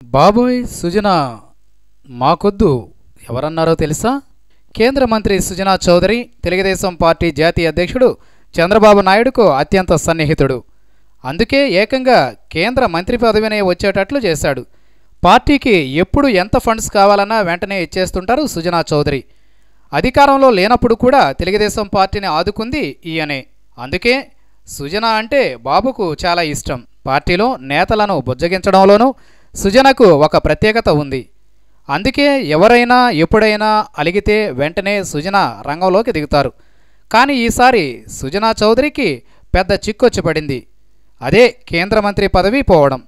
బాబోయ్ సుజనా మాకొద్దు ఎవరన్నారో తెలుసా? కేంద్ర మంత్రి సుజనా చౌదరి తెలుగుదేశం పార్టీ జాతీయ అధ్యక్షుడు చంద్రబాబు నాయుడుకు అత్యంత సన్నిహితుడు. అందుకే ఏకంగా కేంద్ర మంత్రి పదవినే వచ్చేటట్లు చేశాడు. పార్టీకి ఎప్పుడు ఎంత ఫండ్స్ కావాలన్నా వెంటనే ఇచ్చేస్తుంటారు సుజనా చౌదరి. అధికారంలో లేనప్పుడు కూడా తెలుగుదేశం పార్టీని ఆదుకుంది ఈయనే. అందుకే సుజనా అంటే బాబుకు చాలా ఇష్టం. పార్టీలో నేతలను బుజ్జగించడంలోనూ సుజనకు ఒక ప్రత్యేకత ఉంది. అందుకే ఎవరైనా ఎప్పుడైనా అలిగితే వెంటనే సుజన రంగంలోకి దిగుతారు. కానీ ఈసారి సుజనా చౌదరికి పెద్ద చిక్కొచ్చి పడింది. అదే కేంద్ర మంత్రి పదవి పోవడం.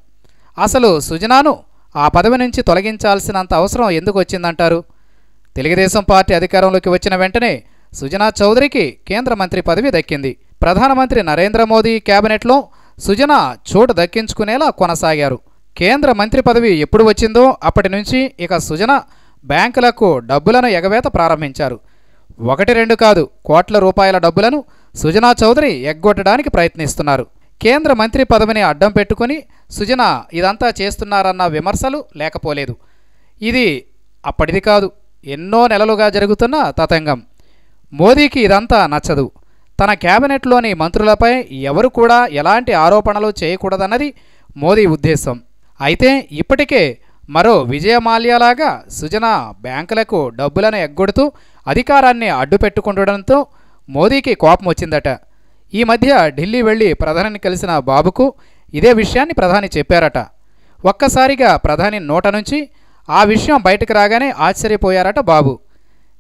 అసలు సుజనాను ఆ పదవి నుంచి తొలగించాల్సినంత అవసరం ఎందుకు వచ్చిందంటారు? తెలుగుదేశం పార్టీ అధికారంలోకి వచ్చిన వెంటనే సుజనా చౌదరికి కేంద్ర మంత్రి పదవి దక్కింది. ప్రధానమంత్రి నరేంద్ర మోదీ కేబినెట్లో సుజన చోటు దక్కించుకునేలా కొనసాగారు. కేంద్ర మంత్రి పదవి ఎప్పుడు వచ్చిందో అప్పటి నుంచి ఇక సుజన బ్యాంకులకు డబ్బులను ఎగవేత ప్రారంభించారు. 1-2 కాదు, కోట్ల రూపాయల డబ్బులను సుజనా చౌదరి ఎగ్గొట్టడానికి ప్రయత్నిస్తున్నారు. కేంద్ర మంత్రి పదవిని అడ్డం పెట్టుకుని సుజన ఇదంతా చేస్తున్నారన్న విమర్శలు లేకపోలేదు. ఇది అప్పటిది కాదు, ఎన్నో నెలలుగా జరుగుతున్న తతంగం. మోదీకి ఇదంతా నచ్చదు. తన కేబినెట్లోని మంత్రులపై ఎవరు కూడా ఎలాంటి ఆరోపణలు చేయకూడదన్నది మోదీ ఉద్దేశం. అయితే ఇప్పటికే మరో విజయమాల్యాలాగా సుజన బ్యాంకులకు డబ్బులను ఎగ్గొడుతూ అధికారాన్ని అడ్డుపెట్టుకుండడంతో మోదీకి కోపం వచ్చిందట. ఈ మధ్య ఢిల్లీ వెళ్లి ప్రధానిని కలిసిన బాబుకు ఇదే విషయాన్ని ప్రధాని చెప్పారట. ఒక్కసారిగా ప్రధాని నోట నుంచి ఆ విషయం బయటకు రాగానే ఆశ్చర్యపోయారట బాబు.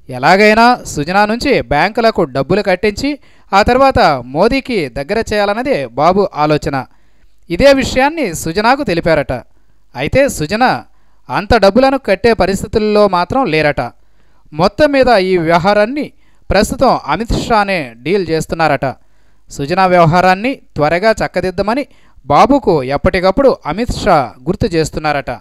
ఎలాగైనా సుజనా నుంచి బ్యాంకులకు డబ్బులు కట్టించి ఆ తర్వాత మోదీకి దగ్గర చేయాలన్నదే బాబు ఆలోచన. ఇదే విషయాన్ని సుజనాకు తెలిపారట. అయితే సుజన అంత డబ్బులను కట్టే పరిస్థితుల్లో మాత్రం లేరట. మొత్తం మీద ఈ వ్యవహారాన్ని ప్రస్తుతం అమిత్ షానే డీల్ చేస్తున్నారట. సుజనా వ్యవహారాన్ని త్వరగా చక్కదిద్దమని బాబుకు ఎప్పటికప్పుడు అమిత్ షా గుర్తు చేస్తున్నారట.